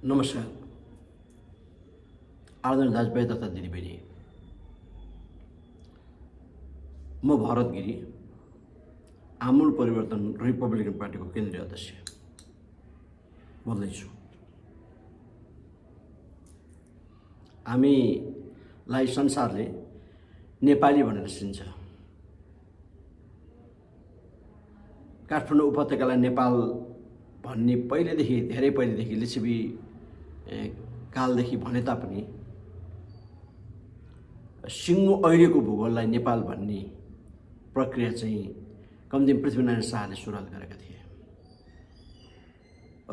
नमस्कार आदरणीय दाजुभाइ तथा दिदीबहिनी, म भरत गिरी, आमूल परिवर्तन रिपब्लिकन पार्टीको केन्द्रीय अध्यक्ष बोल्दैछु। हामीलाई संसारले नेपाली भनेर चिन्छ। काठमाडौँ उपत्यकालाई नेपाल भन्ने धेरै पहिलेदेखि लिच्छवी कालदेखि भने तापनि सिङ्गो अहिलेको भूगोललाई नेपाल भन्ने प्रक्रिया चाहिँ कमसेकम पृथ्वीनारायण शाहले सुरुवात गरेका थिए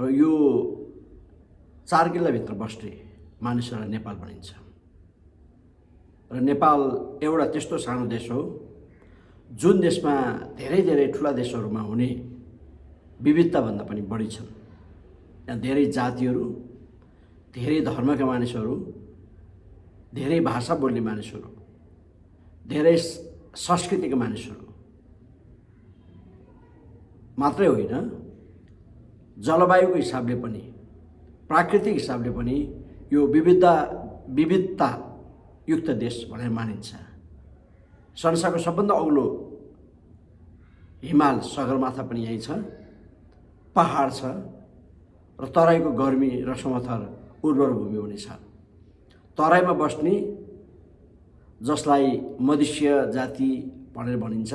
र यो 4 किल्लाभित्र बस्ने मानिसहरूलाई नेपाल भनिन्छ। र नेपाल एउटा त्यस्तो सानो देश हो जुन देशमा धेरै ठुला देशहरूमा हुने विविधताभन्दा पनि बढी छन्। यहाँ धेरै जातिहरू, धेरै धर्मका मानिसहरू, धेरै भाषा बोल्ने मानिसहरू, धेरै संस्कृतिका मानिसहरू मात्रै होइन, जलवायुको हिसाबले पनि, प्राकृतिक हिसाबले पनि यो विविधता युक्त देश भनेर मानिन्छ। संसारको सबभन्दा अग्लो हिमाल सगरमाथा पनि यही छ, पहाड छ र तराईको गर्मी र समथर उर्वर भूमि पनि छ। तराईमा बस्ने जसलाई मधेसीय जाति भनेर भनिन्छ,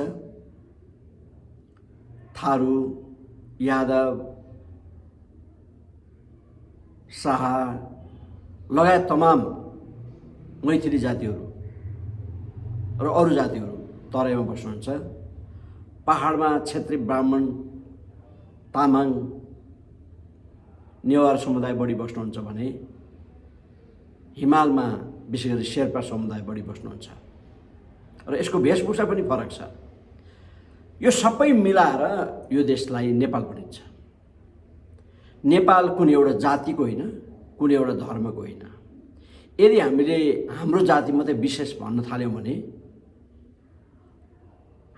थारू, यादव, शाह लगायत तमाम मैथिली जातिहरू र अरू जातिहरू तराईमा बस्नुहुन्छ। पहाडमा क्षेत्री, ब्राह्मण, तामाङ, नेवार समुदाय बढी बस्नुहुन्छ भने हिमालमा विशेष गरी शेर्पा समुदाय बढी बस्नुहुन्छ र यसको वेशभूषा पनि फरक छ। यो सबै मिलाएर यो देशलाई नेपाल भनिन्छ। नेपाल कुनै एउटा जातिको होइन, कुनै एउटा धर्मको होइन। यदि हामीले हाम्रो जाति मात्रै विशेष भन्न थाल्यौँ भने,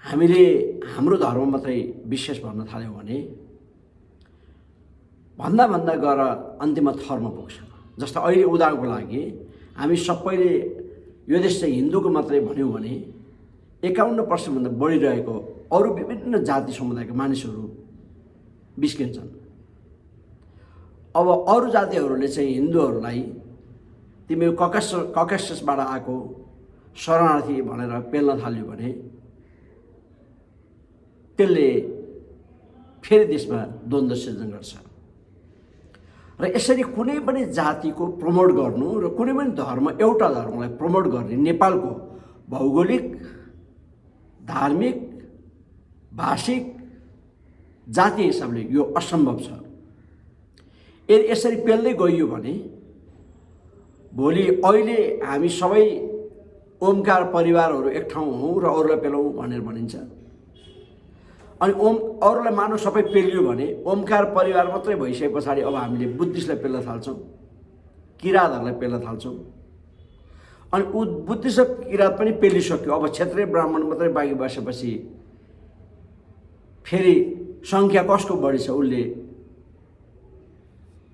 हामीले हाम्रो धर्म मात्रै विशेष भन्न थाल्यौँ भने भन्दा गएर अन्तिममा थरमा पुग्छ। जस्तो अहिले उदाहरणको लागि हामी सबैले यो देश चाहिँ हिन्दूको मात्रै भन्यौँ भने 51% बढी रहेको अरू विभिन्न जाति समुदायका मानिसहरू बिस्किन्छन्। अब अरू जातिहरूले चाहिँ हिन्दूहरूलाई तिमी ककेससबाट आएको शरणार्थी भनेर पेल्न थाल्यो भने त्यसले फेरि देशमा द्वन्द्व सिर्जना गर्छ। र यसरी कुनै पनि जातिको प्रमोट गर्नु र कुनै पनि एउटा धर्मलाई प्रमोट गर्ने नेपालको भौगोलिक, धार्मिक, भाषिक, जातीय हिसाबले यो असम्भव छ। यदि यसरी पेल्दै गइयो भने भोलि अहिले हामी सबै ओमकार परिवारहरू एक ठाउँ हौँ र अरूलाई पेलौँ भनेर भनिन्छ। अनि अरूलाई मानव सबै पेलियो भने ओमकार परिवार मात्रै भइसके पछाडि अब हामीले बुद्धिस्टलाई पेल्न थाल्छौँ, किराँतहरूलाई पेल्न थाल्छौँ। अनि बुद्धिस्ट र किराँत पनि पेलिसक्यो। अब क्षेत्रीय ब्राह्मण मात्रै बाँकी बसेपछि फेरि सङ्ख्या कसको बढी छ, उसले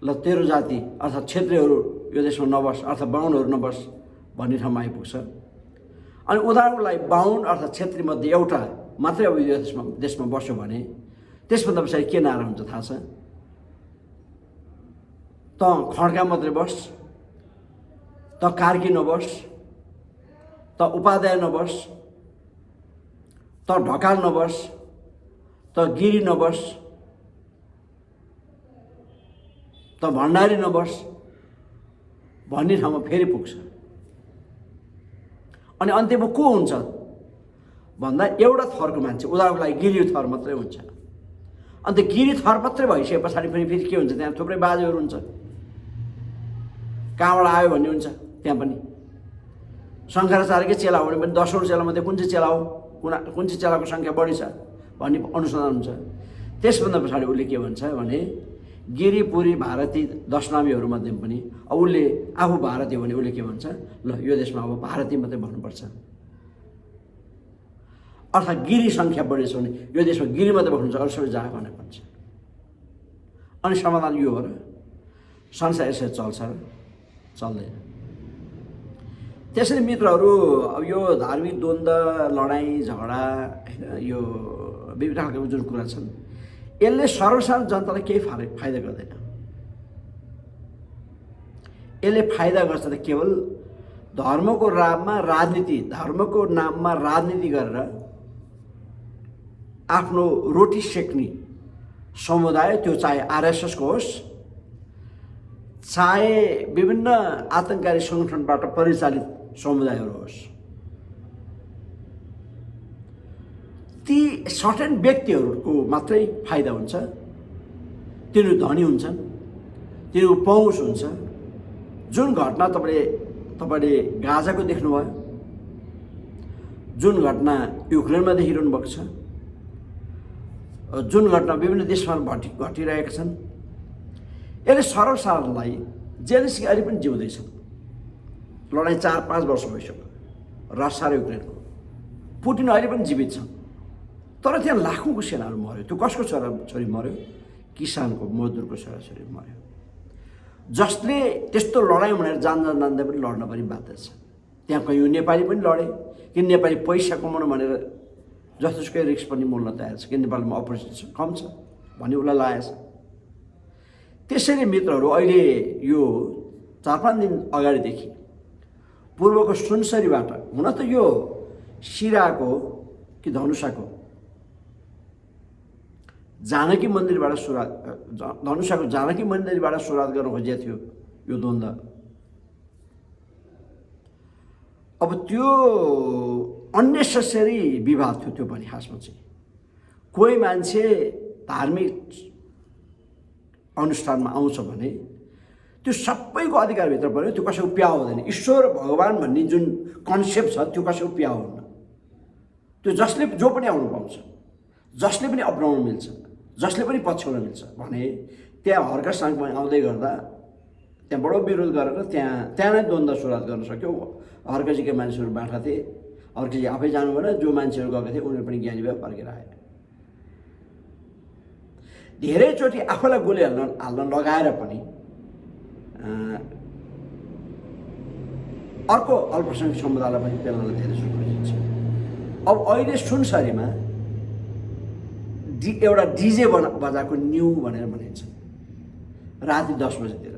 ल तेरो जाति अर्थात् क्षेत्रीयहरू यो देशमा नबस अर्थात् बाहुनहरू नबस भन्ने ठाउँमा आइपुग्छ। अनि उदाहरणको लागि बाहुन अर्थात् क्षेत्री मध्ये एउटा मात्रै अब यो देशमा बस्यो भने त्यसभन्दा पछाडि के नारा हुन्छ थाहा छ? त खड्का मात्रै बस, त कार्की नबस, त उपाध्याय नबस, त ढकाल नबस, त गिरी नबस, त भण्डारी नबस भन्ने ठाउँमा फेरि पुग्छ। अनि अन्त्यमा को हुन्छ भन्दा एउटा थरको मान्छे, उदाहरणको लागि गिरी थर मात्रै हुन्छ। अन्त गिरी थर मात्रै भइसके पछाडि पनि फेरि के हुन्छ, त्यहाँ थुप्रै बाजेहरू हुन्छ, कहाँबाट आयो भन्ने हुन्छ। त्यहाँ पनि शङ्कराचार्यकै चेला हो भने पनि 10 चेलामध्ये कुन चाहिँ चेला हो, कुन चाहिँ चेलाको सङ्ख्या बढी छ भन्ने अनुसन्धान हुन्छ। त्यसभन्दा पछाडि उसले के भन्छ भने गिरी, पुरी, भारती 10 नामीहरूमध्ये पनि अब उसले आफू भारतीय हो भने उसले के भन्छ, ल यो देशमा अब भारतीय मात्रै भन्नुपर्छ। अर्थात् गिरी सङ्ख्या बढी छ भने यो देशमा गिरी मात्रै बस्नुहुन्छ, अरू सबै जाग भनेर भन्छ। अनि समाधान यो हो र संसार यसरी चल्छ र चल्दैन। त्यसरी मित्रहरू, अब यो धार्मिक द्वन्द्व, लडाइँ झगडा होइन, यो विभिन्न खालको जुन कुरा छन्, यसले सर्वसाधारण जनतालाई केही फाइदा गर्दैन। यसले फाइदा गर्छ त केवल धर्मको नाममा राजनीति, धर्मको नाममा राजनीति गरेर आफ्नो रोटी सेक्ने समुदाय, त्यो चाहे आरएसएसको होस्, चाहे विभिन्न आतङ्ककारी सङ्गठनबाट परिचालित समुदायहरू होस्, ती सर्टेन व्यक्तिहरूको मात्रै फाइदा हुन्छ। तिनीहरू धनी हुन्छन्, तिनीहरूको पहुँच हुन्छ। जुन घटना तपाईँले गाजाको देख्नुभयो, जुन घटना युक्रेनमा देखिरहनु भएको छ, जुन घटना विभिन्न देशमा घटिरहेका छन्, यसले सर्वसाधारणलाई जेलेन्स्की अहिले पनि जिउँदैछ। लडाइँ 4-5 वर्ष भइसक्यो रसिया र युक्रेनको। पुटिन अहिले पनि जीवित छ, तर त्यहाँ लाखौँको सेनाहरू मऱ्यो। त्यो कसको छोरी मऱ्यो? किसानको, मजदुरको छोराछोरी मऱ्यो, जसले त्यस्तो लडाइँ भनेर जान्दा पनि लड्न पनि बाध्य छ। त्यहाँ कहीँ नेपाली पनि लडे, कि नेपाली पैसा कमाउनु भनेर जस्तोसुकै रिक्स पनि मोल्न तयार छ, कि नेपालमा अपर्च्युनिटी कम छ भन्ने उसलाई लागेको छ। त्यसैले मित्रहरू, अहिले यो 4-5 दिन अगाडिदेखि पूर्वको सुनसरीबाट, हुन त यो सिराको कि धनुषाको जानकी मन्दिरबाट सुरुवात, धनुषाको जानकी मन्दिरबाट सुरुवात गर्न खोजेको थियो यो द्वन्द्व। अब त्यो अननेसेसरी विवाद थियो त्यो पनि। खासमा चाहिँ कोही मान्छे धार्मिक अनुष्ठानमा आउँछ भने त्यो सबैको अधिकारभित्र पर्यो, त्यो कसैको प्या हुँदैन। ईश्वर भगवान् भन्ने जुन कन्सेप्ट छ त्यो कसैको प्या हुन्न। त्यो जसले जो पनि आउनु पाउँछ, जसले पनि अपनाउनु मिल्छ, जसले पनि पछ्याउन मिल्छ भने त्यहाँ हर्का साङमा आउँदै गर्दा त्यहाँ बडो विरोध गरेर त्यहाँ नै द्वन्द्व सुरुवात गर्न सक्यो। हर्काजीका मान्छेहरू बाठा थिए, हर्काजी आफै जानु भएन, जो मान्छेहरू गएका थिए उनीहरू पनि ज्ञानी भए फर्केर आए। धेरैचोटि आफूलाई गोली हाल्न लगाएर पनि अर्को अल्पसङ्ख्यक समुदायलाई पनि पेल्नलाई धेरैचोटि खोजिन्छ। अब अहिले सुनसरीमा एउटा डिजे बजाएको न्यू भनेर भनिन्छ राति 10 बजेतिर।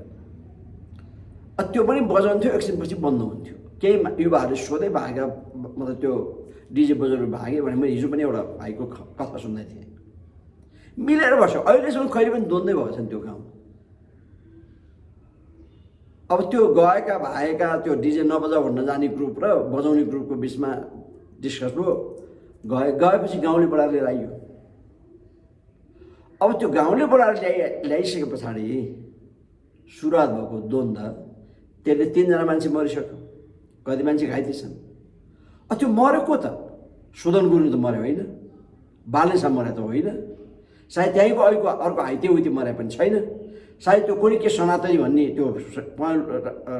त्यो पनि बजाउँथ्यो, एकछिनपछि बन्द हुन्थ्यो। केही युवाहरूले सोधै भागेर, मतलब त्यो डिजे बजाउनु भागे भने मैले हिजो पनि एउटा भाइको कथा सुन्दै थिएँ। मिलेर बस्यो, अहिलेसम्म कहिले पनि द्वन्द्वै भएको छैन त्यो गाउँमा। अब त्यो भाएका त्यो डिजे नबजाऊ भन्न जाने ग्रुप र बजाउने ग्रुपको बिचमा डिस्कस भयो। गएपछि गाउँले बडाएर लिएर आइयो। अब त्यो गाउँले बडाएर ल्याइसके पछाडि सुरुवात भएको द्वन्द्व, त्यसले 3 जना मान्छे मरिसक्यो, कति मान्छे घाइते छन्। त्यो मरेको त सुदन गुरुङ त मर्यो होइन, बालेसा मर्यो त होइन, सायद त्यहीँको अहिलेको अर्को हाइते उइते मरे पनि छैन, सायद त्यो कुनै के सनातनी भन्ने त्यो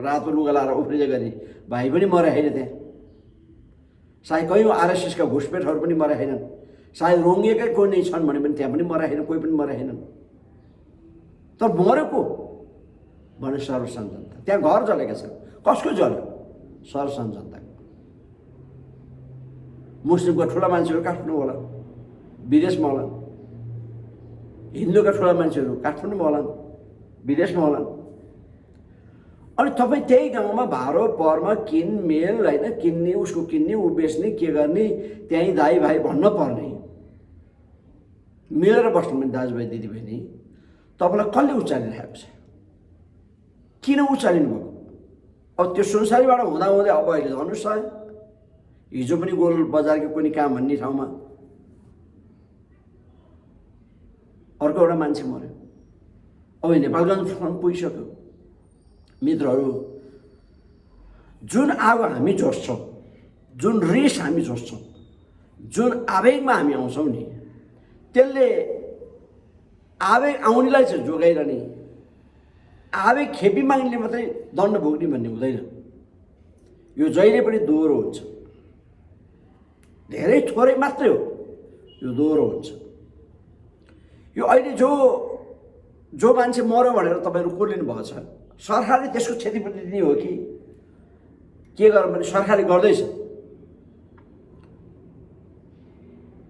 रातो लुगा लाएर उफ्रिँदै गरी भाइ पनि मरे होइन त्यहाँ, सायद कहीँ आरएसएसका घुसपेटहरू पनि मरे होइनन्, सायद रोङ्गेकै कोही नै छन् भने पनि त्यहाँ पनि मरे होइन, कोही पनि मरे होइनन्। तर मरेको भने सर्वसाधारण जनता। त्यहाँ घर जलेका छन्, कसको जल्यो? सर्वसाधारण जनताको। मुस्लिमका ठुला मान्छेहरू काठमाडौँ होला, विदेशमा होला, हिन्दूका ठुला मान्छेहरू काठमाडौँमा होला, विदेशमा होला। अनि तपाईँ त्यही गाउँमा भारो परमा किनमेल होइन, किन्ने उसको किन्ने, ऊ बेच्ने, के गर्ने, त्यहीँ दाइ भाइ भन्न पर्ने, मिलेर बस्नु भने दाजुभाइ दिदीबहिनी, तपाईँलाई कसले उचालिरहेको छ? किन उचालिनु भएको? अब त्यो सुनसरीबाट हुँदाहुँदै अब अहिले धनुष आयो, हिजो पनि गोल बजारको कुनै काम भन्ने ठाउँमा अर्को एउटा मान्छे मऱ्यो। अब नेपालगञ्जसम्म पुगिसक्यो। मित्रहरू, जुन आगो हामी जोड्छौँ, जुन रिस हामी जोड्छौँ, जुन आवेगमा हामी आउँछौँ नि, त्यसले आवेग आउनेलाई चाहिँ जोगाइरहने, आवेग खेपी माग्ने मात्रै दण्ड भोग्ने भन्ने हुँदैन। यो जहिले पनि दोहोरो हुन्छ, धेरै थोरै मात्रै हो, यो दोहोरो हुन्छ। यो अहिले जो जो मान्छे मर्यो भनेर तपाईँहरू कोर्लिनु भएको छ, सरकारले त्यसको क्षतिपूर्ति दिने हो कि के गर्नु भने सरकारले गर्दैछ।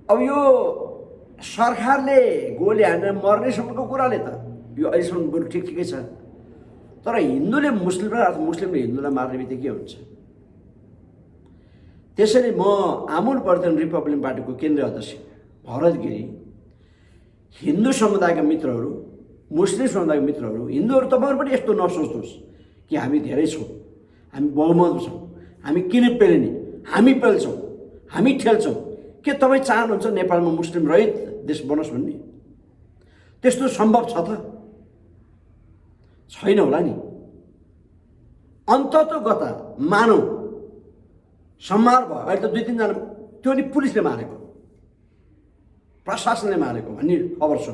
अब यो सरकारले गोली हानेर मर्नेसम्मको कुराले त यो अहिलेसम्म बरु ठिकै छ, तर हिन्दूले मुस्लिमलाई अथवा मुस्लिमले हिन्दूलाई मार्ने बित्तिकै के हुन्छ? त्यसैले म आमूल वर्धन रिपब्लिकन पार्टीको केन्द्रीय अध्यक्ष भरत गिरी, हिन्दू समुदायका मित्रहरू, मुस्लिम समुदायका मित्रहरू, हिन्दूहरू तपाईँहरू पनि यस्तो नसोच्नुहोस् कि हामी धेरै छौँ, हामी बहुमत छौँ, हामी किन पेल्ने, हामी पेल्छौँ, हामी ठेल्छौँ। के तपाईँ चाहनुहुन्छ नेपालमा मुस्लिम रहित देश बनोस् भन्ने? त्यस्तो सम्भव छ त? छैन होला नि। अन्ततोगत मानौ सम्हार भयो, अहिले त 2-3 जना त्यो नि पुलिसले मारेको, प्रशासनले मारेको भन्ने खबर छ।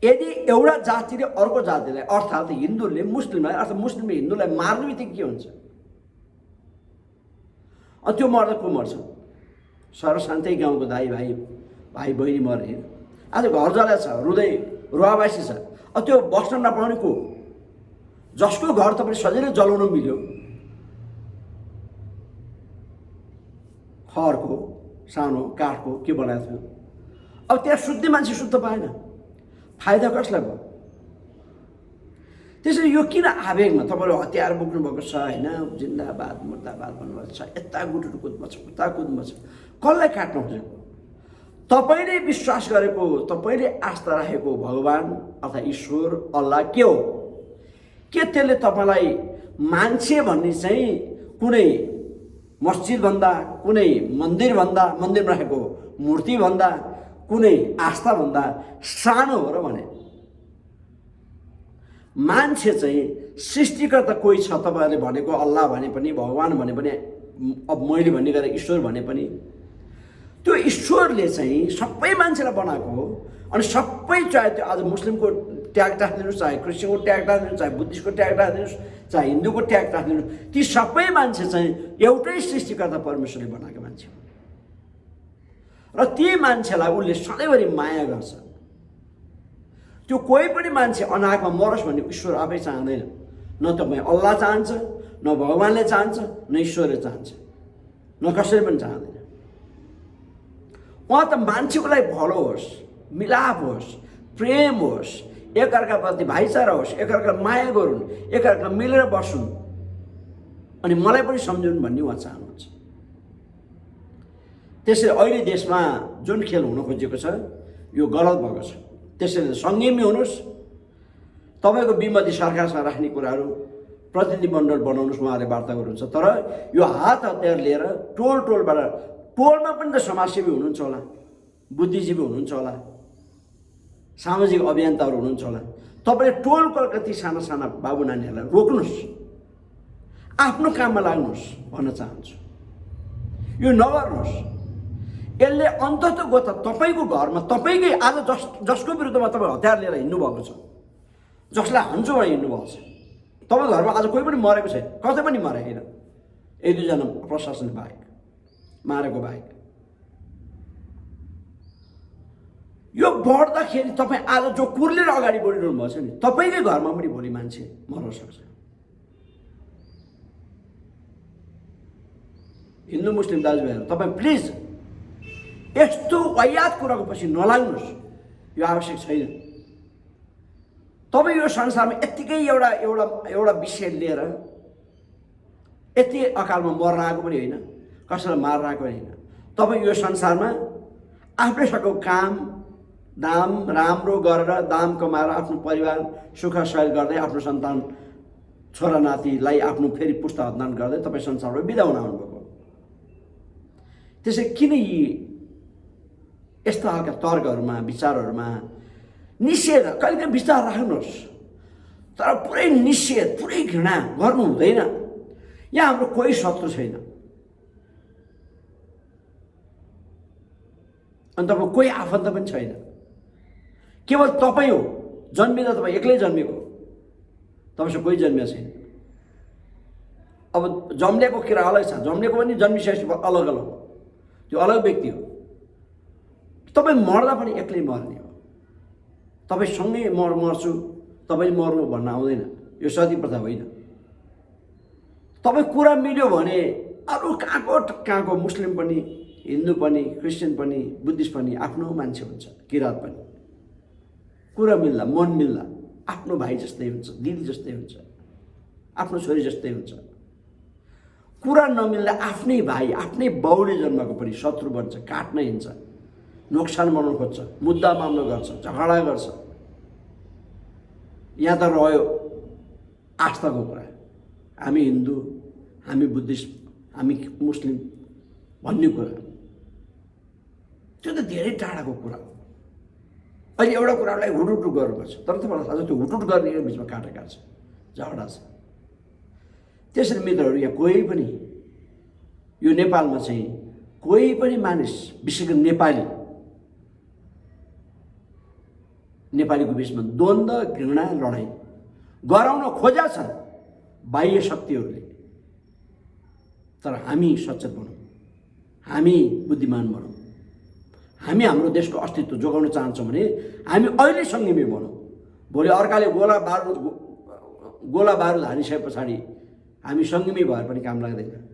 यदि एउटा जातिले अर्को जातिलाई अर्थात् हिन्दूले मुस्लिमलाई अर्थात् मुस्लिमले हिन्दूलाई मार्ने बित्तिकै के हुन्छ? त्यो मर्दा को मर्छ? सरशान्तै गाउँको दाइ भाइ बहिनी मर्ने, आज घर जला छ, रुँदै रुवाबासी छ, त्यो बस्न नपाउने को? जसको घर तपाईँले सजिलै जलाउन मिल्यो, खरको सानो काठको के बनाएको थियो, अब त्यहाँ सुत्ने मान्छे सुत्न पाएन, फाइदा कसलाई भयो? त्यसैले यो किन आवेगमा तपाईँहरू हतियार बोक्नुभएको छ होइन, जिन्दाबाद मुर्दाबाद भन्नुभएको छ, यता गुटुर कुद्नु छ, उता कुद्नु छ, कसलाई काट्न खोजेको? तपाईँले विश्वास गरेको, तपाईँले आस्था राखेको भगवान अथवा ईश्वर अल्लाह के हो? के त्यसले तपाईँलाई मान्छे भन्ने चाहिँ कुनै मस्जिदभन्दा, कुनै मन्दिरमा राखेको मूर्तिभन्दा, कुनै आस्थाभन्दा सानो हो र भने? मान्छे चाहिँ सृष्टिकर्ता कोही छ, तपाईँहरूले भनेको अल्लाह भने पनि, भगवान भने पनि, अब मैले भन्ने गरेर ईश्वर भने पनि, त्यो ईश्वरले चाहिँ सबै मान्छेलाई बनाएको हो। अनि सबै चाहे त्यो आज मुस्लिमको ट्याग राखिदिनुहोस्, चाहे क्रिस्चियनको ट्याग राखिदिनुहोस्, चाहे बुद्धिस्टको ट्याग राखिदिनुहोस्, चाहे हिन्दूको ट्याग राखिदिनुहोस्, ती सबै मान्छे चाहिँ एउटै सृष्टिकर्ता परमेश्वरले बनाएको मान्छे हो। र ती मान्छेलाई उसले सधैँभरि माया गर्छ। त्यो कोही पनि मान्छे अनाहकमा मरोस् भन्ने ईश्वर आफै चाहँदैन। न तपाईँ अल्लाह चाहन्छ, न भगवानले चाहन्छ, न ईश्वरले चाहन्छ, न कसैले पनि चाहँदैन। उहाँ त मान्छेको लागि भलो होस्, मिलाप होस्, प्रेम होस्, एकअर्काप्रति भाइचारा होस्, एकअर्का माया गरून्, एकअर्का मिलेर बसुन्, अनि मलाई पनि सम्झुन् भन्ने उहाँ चाहनुहुन्छ। त्यसैले अहिले देशमा जुन खेल हुन खोजेको छ यो गलत भएको छ। त्यसैले संयमी हुनुहोस्, तपाईँको विमति सरकारसँग राख्ने कुराहरू प्रतिनिधिमण्डल बनाउनुहोस्, उहाँहरूले वार्ता गर्नुहुन्छ। तर यो हात हतियार लिएर टोलबाट, टोलमा पनि त समाजसेवी हुनुहुन्छ होला, बुद्धिजीवी हुनुहुन्छ होला, सामाजिक अभियन्ताहरू हुनुहुन्छ होला, तपाईँले टोलको कति साना साना बाबु नानीहरूलाई रोक्नुहोस्, आफ्नो काममा लाग्नुहोस् भन्न चाहन्छु। यो नगर्नुहोस्। यसले अन्ततोगत तपाईँको घरमा, तपाईँकै आज जसको विरुद्धमा तपाईँ हतियार लिएर हिँड्नुभएको छ, जसलाई हान्छु भनेर हिँड्नुभएको छ, तपाईँको घरमा आज कोही पनि मरेको छैन, कतै पनि मरेको छैन, 1-2 जना प्रशासन बाहेक, मारेको बाहेक। यो बढ्दाखेरि तपाईँ आज जो कुर्लेर अगाडि बढिरहनु भएको छ नि, तपाईँकै घरमा पनि भोलि मान्छे मर्न सक्छ। हिन्दू मुस्लिम दाजुभाइहरू, तपाईँ प्लिज यस्तो वायात कुराको पछि नलाग्नुहोस्, यो आवश्यक छैन। तपाईँ यो संसारमा यत्तिकै एउटा विषय लिएर यति अकालमा मर्न आएको पनि होइन, कसैलाई मार्न आएको पनि होइन। तपाईँ यो संसारमा आफ्नै सकेको काम दाम राम्रो गरेर, दाम कमाएर आफ्नो परिवार सुख सहयोग गर्दै, आफ्नो सन्तान छोरा नातिलाई आफ्नो फेरि पुस्ता हतनान गर्दै तपाईँ संसारबाट बिदा हुन आउनुभएको। त्यसै किन यी यस्ता खालका तर्कहरूमा, विचारहरूमा निषेध, कहिलेकाहीँ विचार राख्नुहोस्, तर पुरै निषेध, पुरै घृणा गर्नु हुँदैन। यहाँ हाम्रो कोही शत्रु छैन, अनि तपाईँ कोही आफन्त पनि छैन, केवल तपाईँ हो। जन्मिँदा तपाईँ एक्लै जन्मेको, तपाईँसँग कोही जन्मिएको छैन। अब जन्मेको कुरा अलग छ, जन्मेको पनि जन्मिसकेपछि अलग अलग हो, त्यो अलग व्यक्ति हो। तपाईँ मर्दा पनि एक्लै मर्ने हो। तपाईँसँगै मर्छु, तपाईँ मर्नु भन्न आउँदैन। यो सती प्रथा होइन। तपाईँ कुरा मिल्यो भने अरू कहाँको मुस्लिम पनि, हिन्दू पनि, क्रिस्चियन पनि, बुद्धिस्ट पनि आफ्नो मान्छे हुन्छ, किरात पनि। कुरा मिल्दा, मन मिल्दा आफ्नो भाइ जस्तै हुन्छ, दिदी जस्तै हुन्छ, आफ्नो छोरी जस्तै हुन्छ। कुरा नमिल्दा आफ्नै भाइ, आफ्नै बाउले जन्माको पनि शत्रु बन्छ, काट्न हिँड्छ, नोक्सान बनाउनु खोज्छ, मुद्दा माम्लो गर्छ, झगडा गर्छ। यहाँ त रह्यो आस्थाको कुरा, हामी हिन्दू, हामी बुद्धिस्ट, हामी मुस्लिम भन्ने कुरा। त्यो त धेरै टाढाको कुरा हो। अहिले एउटा कुरालाई हुटुटु गर्नुपर्छ, तर तपाईँलाई थाहा छ त्यो हुटुट गर्ने बिचमा काँटा काट्छ, झगडा छ। त्यसरी मित्रहरू, यहाँ कोही पनि, यो नेपालमा चाहिँ कोही पनि मानिस, विशेष गरी नेपालीको बिचमा द्वन्द्व, घृणा, लडाइँ गराउन खोजा छ बाह्य शक्तिहरूले। तर हामी सचेत बनौँ, हामी बुद्धिमान बनौँ, हामी हाम्रो देशको अस्तित्व जोगाउन चाहन्छौँ भने हामी अहिले सङ्गीमै बनौँ। भोलि अर्काले गोला बारुद हानिसके पछाडि हामी सङ्गीमै भएर पनि काम लाग्दैन।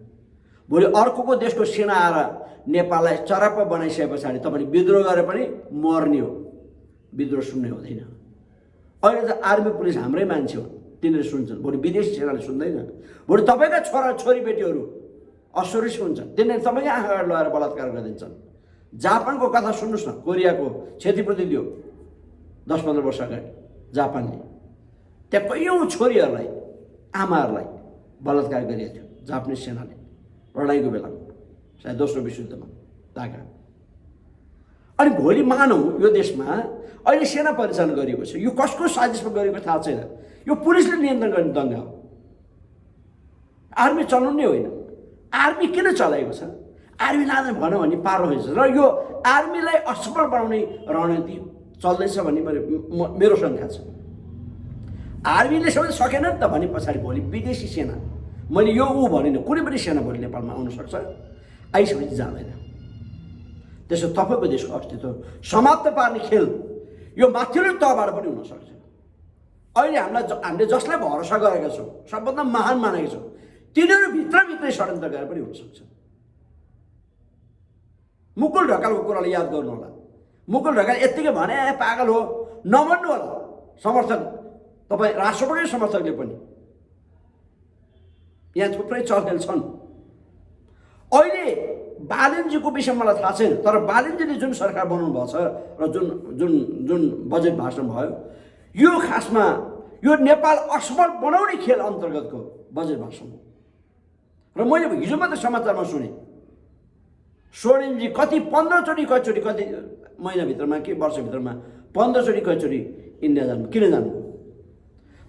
भोलि अर्कोको देशको सेना आएर नेपाललाई चराप बनाइसके पछाडि तपाईँले विद्रोह गरे पनि मर्ने हो, विद्रोह सुन्ने हुँदैन। अहिले त आर्मी पुलिस हाम्रै मान्छे हो, तिनीहरू सुन्छन्, भोलि विदेशी सेनाले सुन्दैन। भोलि तपाईँका छोरा छोरी बेटीहरू असुरक्षित हुन्छन्, तिनीहरू तपाईँकै आँखा अगाडि लगाएर बलात्कार गरिदिन्छन्। जापानको कथा सुन्नुहोस् न, कोरियाको क्षतिपूर्ति दियो 10-15 वर्ष अगाडि जापानले। त्यहाँ कैयौँ छोरीहरूलाई, आमाहरूलाई बलात्कार गरिएको थियो जापानिज सेनाले लडाइँको बेलामा, सायद दोस्रो विश्वयुद्धमा ताका। अनि भोलि मानौँ यो देशमा अहिले सेना परिचालन गरिएको छ, यो कसको साजिसमा गरेको थाहा छैन, यो पुलिसले नियन्त्रण गर्ने दङ्गा हो, आर्मी चलाउनु नै होइन। आर्मी किन चलाएको छ? आर्मी लाँदैन भनौँ भने पार हुन्छ, र यो आर्मीलाई असफल बनाउने रणनीति चल्दैछ भन्ने मेरो शङ्का छ। आर्मीले सबै सकेन नि त भने पछाडि भोलि विदेशी सेना, मैले यो भनिनँ, कुनै पनि सेना भोलि नेपालमा आउन सक्छ, आइसकेपछि जाँदैन। त्यसो तपाईँको देशको अस्तित्व समाप्त पार्ने खेल यो माथिल्लो तहबाट पनि हुनसक्छ। अहिले हामीले जसलाई भरोसा गरेका छौँ, सबभन्दा महान मानेका छौँ, तिनीहरू भित्रभित्रै षड्यन्त्र गरेर पनि हुनसक्छ। मुकुल ढकालको कुरालाई याद गर्नु होला। मुकुल ढकाल यत्तिकै भने पागल हो नभन्नु होला, समर्थक तपाईँ राष्ट्रपतिकै समर्थकले पनि। यहाँ थुप्रै चर्चेल छन्। अहिले बालेनजीको विषयमा मलाई थाहा छैन, तर बालेनजीले जुन सरकार बनाउनु भएको छ र जुन जुन जुन बजेट भाषण भयो, यो खासमा यो नेपाल असफल बनाउने खेल अन्तर्गतको बजेट भाषण हो। र मैले हिजो मात्रै समाचारमा सुने, सोरेनजी कति 15 चोटि कति महिनाभित्रमा के वर्षभित्रमा 15 चोटि कतिचोटि इन्डिया जानु, किन जानु?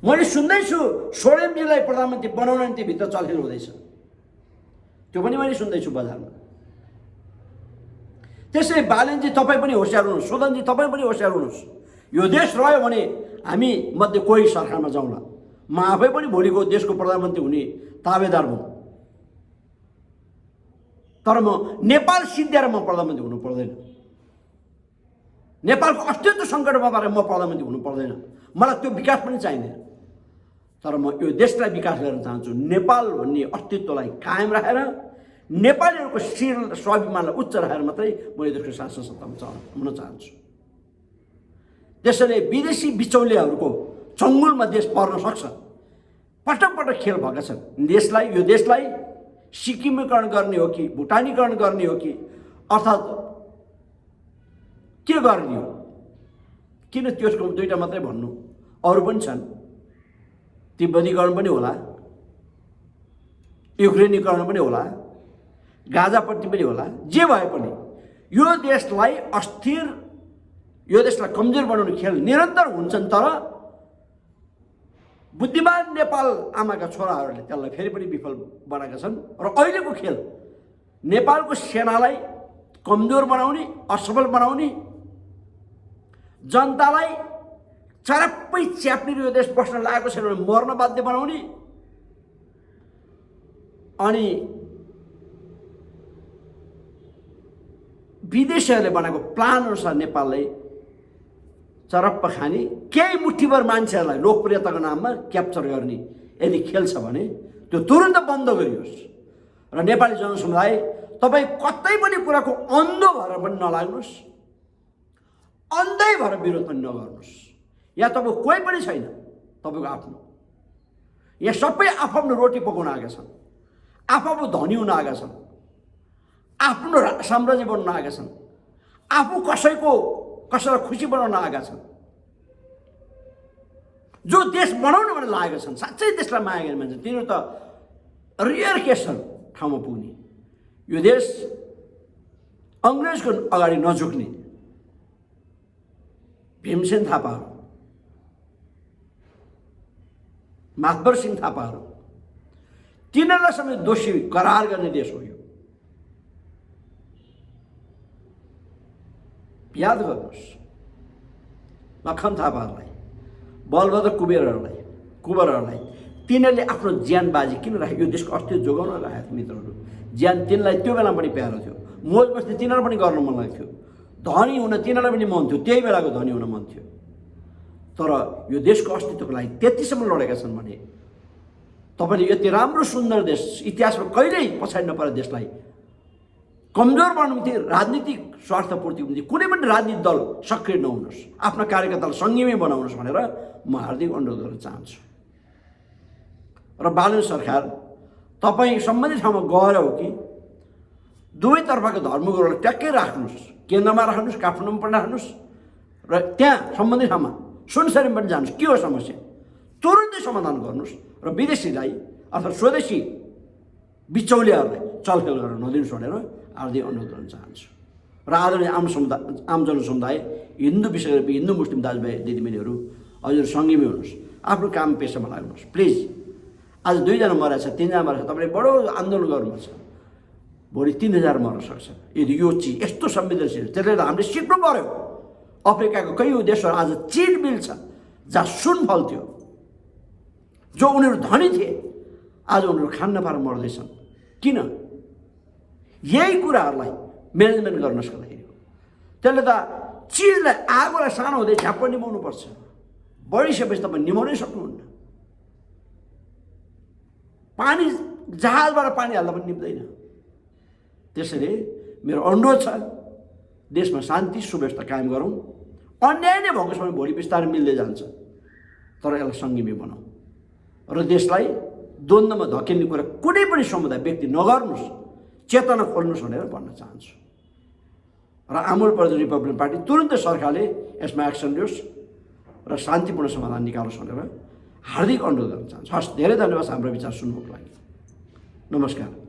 मैले सुन्दैछु सोरेनजीलाई प्रधानमन्त्री बनाउन नि भित्र चलखेल हुँदैछ, त्यो पनि मैले सुन्दैछु बजारमा। त्यसै बालेनजी तपाईँ पनि होसियार हुनुहोस्, सोदनजी तपाईँ पनि होसियार हुनुहोस्। यो देश रह्यो भने हामी मध्ये कोही सरकारमा जाउँला, म आफै पनि भोलिको देशको प्रधानमन्त्री हुने ताबेदार हुँ। तर म नेपाल सिद्ध्याएर म प्रधानमन्त्री हुनु पर्दैन, नेपालको अस्तित्व सङ्कटमा पारेर म प्रधानमन्त्री हुनु पर्दैन, मलाई त्यो विकास पनि चाहिँदैन। तर म यो देशलाई विकास गर्न चाहन्छु, नेपाल भन्ने अस्तित्वलाई कायम राखेर नेपालीहरूको शिर स्वाभिमानलाई उच्च राखेर मात्रै मैले देशको शासन सत्तामा हुन चाहन्छु। त्यसैले विदेशी बिचौलियाहरूको चङ्गुलमा देश पर्न सक्छ। पटक पटक खेल भएका छन्। यो देशलाई सिक्किमीकरण गर्ने हो कि भुटानीकरण गर्ने हो कि अर्थात् के गर्ने हो? किन त्यसको दुईवटा मात्रै भन्नु, अरू पनि छन्। तिब्बतीकरण पनि होला, युक्रेनीकरण पनि होला, गाजापट्टि पनि होला, जे भए पनि यो देशलाई अस्थिर, यो देशलाई कमजोर बनाउने खेल निरन्तर हुन्छन्। तर बुद्धिमान नेपाल आमाका छोराहरूले त्यसलाई फेरि पनि विफल बनाएका छन्। र अहिलेको खेल नेपालको सेनालाई कमजोर बनाउने, असफल बनाउने, जनतालाई चरप्पै च्याप्ने, यो देश बस्न लागेको छैन भने मर्न बाध्य बनाउने, अनि विदेशीहरूले बनाएको प्लान अनुसार नेपाललाई चरप्प खाने केही मुठीभर मान्छेहरूलाई लोकप्रियताको नाममा क्याप्चर गर्ने यदि खेल छ भने त्यो तुरन्त बन्द गरियोस्। र नेपाली जनसमुदाय तपाईँ कतै पनि कुराको अन्धो भएर पनि नलाग्नुहोस्, अन्धै भएर विरोध पनि नगर्नुहोस्। यहाँ तपाईँको कोही पनि छैन तपाईँको आफ्नो। यहाँ सबै आफ्नो रोटी पकाउन आएका छन्, आफू धनी हुन आएका छन्, आफ्नो साम्राज्य बनाउन आएका छन्, आफू कसैलाई खुसी बनाउन आएका छन्। जो देश बनाउनु भनेर लागेका छन्, साँच्चै देशलाई माया गर्ने मान्छे, तिनीहरू त रियर केस छन् ठाउँमा पुग्ने। यो देश अङ्ग्रेजको अगाडि नझुक्ने भीमसेन थापाहरू, मातबर सिंह थापाहरू, तिनीहरूलाई समेत दोषी करार गर्ने देश हो यो। याद गर्नुहोस्, लखन थापाहरूलाई, बलभद्र कुबेरहरूलाई तिनीहरूले आफ्नो ज्यान बाजी किन राख्यो? यो देशको अस्तित्व जोगाउन राखेका थिए मित्रहरू। ज्यान तिनीलाई त्यो बेला पनि प्यारो थियो, मोज मस्ती तिनीहरू पनि गर्न मन लाग्थ्यो, धनी हुन तिनीहरूलाई पनि मन थियो, त्यही बेलाको धनी हुन मन थियो। तर यो देशको अस्तित्वको लागि त्यतिसम्म लडेका छन् भने तपाईँले यति राम्रो सुन्दर देश, इतिहासमा कहिल्यै पछाडि नपरेको देशलाई कमजोर बनाउनु थियो, राजनीतिक स्वार्थपूर्तिको निम्ति कुनै पनि राजनीतिक दल सक्रिय नहुनुहोस्, आफ्ना कार्यकर्तालाई सङ्यमी बनाउनुहोस् भनेर म हार्दिक अनुरोध गर्न चाहन्छु। र बालन सरकार, तपाईँ सम्बन्धित ठाउँमा गएर हो कि दुवैतर्फका धर्मगुरुहरूलाई ट्याक्कै राख्नुहोस्, केन्द्रमा राख्नुहोस्, काठमाडौँमा पनि राख्नुहोस्, र त्यहाँ सम्बन्धित ठाउँमा सुनसरीमा पनि जानुहोस्, के हो समस्या तुरुन्तै समाधान गर्नुहोस्, र विदेशीलाई अथवा स्वदेशी बिचौलियाहरूलाई चलखेल गर्न नदिनुहोस् भनेर हार्दिक अनुरोध गर्न चाहन्छु। र आदरणीय आम जनसमुदाय, हिन्दू विशेष गरी हिन्दू मुस्लिम दाजुभाइ दिदीबहिनीहरू, हजुर सङ्गीमै हुनुहोस्, आफ्नो काम पेसामा लाग्नुहोस् प्लिज। आज 2 जना मरेको छ, 3 जना मरेको छ, तपाईँले बडो आन्दोलन गर्नुपर्छ, भोलि 3000 मर्न सक्छ। यदि यो चिज यस्तो संवेदनशील, त्यसले त हामीले सिक्नु पर्यो। अफ्रिकाको कयौँ देशहरू आज चिल मिल छ जहाँ सुन फल्थ्यो, जो उनीहरू धनी थिए आज उनीहरू खान नपाएर मर्दैछन्। किन? यही कुराहरूलाई म्यानेजमेन्ट गर्न सक्दाखेरि हो। त्यसले त चिजलाई, आगोलाई सानो हुँदै झ्याप्प निभाउनुपर्छ, बढिसकेपछि तपाईँ निभाउनै सक्नुहुन्न। पानी जहाजबाट पानी हाल्दा पनि निप्दैन। त्यसैले मेरो अनुरोध छ, देशमा शान्ति सुव्यवस्था कायम गरौँ। अन्याय नै भएको छ भने भोलि बिस्तारै मिल्दै जान्छ, तर यसलाई सङ्गीमै बनाऊ र देशलाई द्वन्द्वमा धकेल्ने कुरा कुनै पनि समुदाय व्यक्ति नगर्नुहोस्, चेतना खोल्नुहोस् भनेर भन्न चाहन्छु। र आमुल प्रदेश रिपब्लिकन पार्टी तुरुन्तै सरकारले यसमा एक्सन लियोस् र शान्तिपूर्ण समाधान निकालोस् भनेर हार्दिक अनुरोध गर्न चाहन्छु। हस्, धेरै धन्यवाद हाम्रो विचार सुन्नुको लागि। नमस्कार।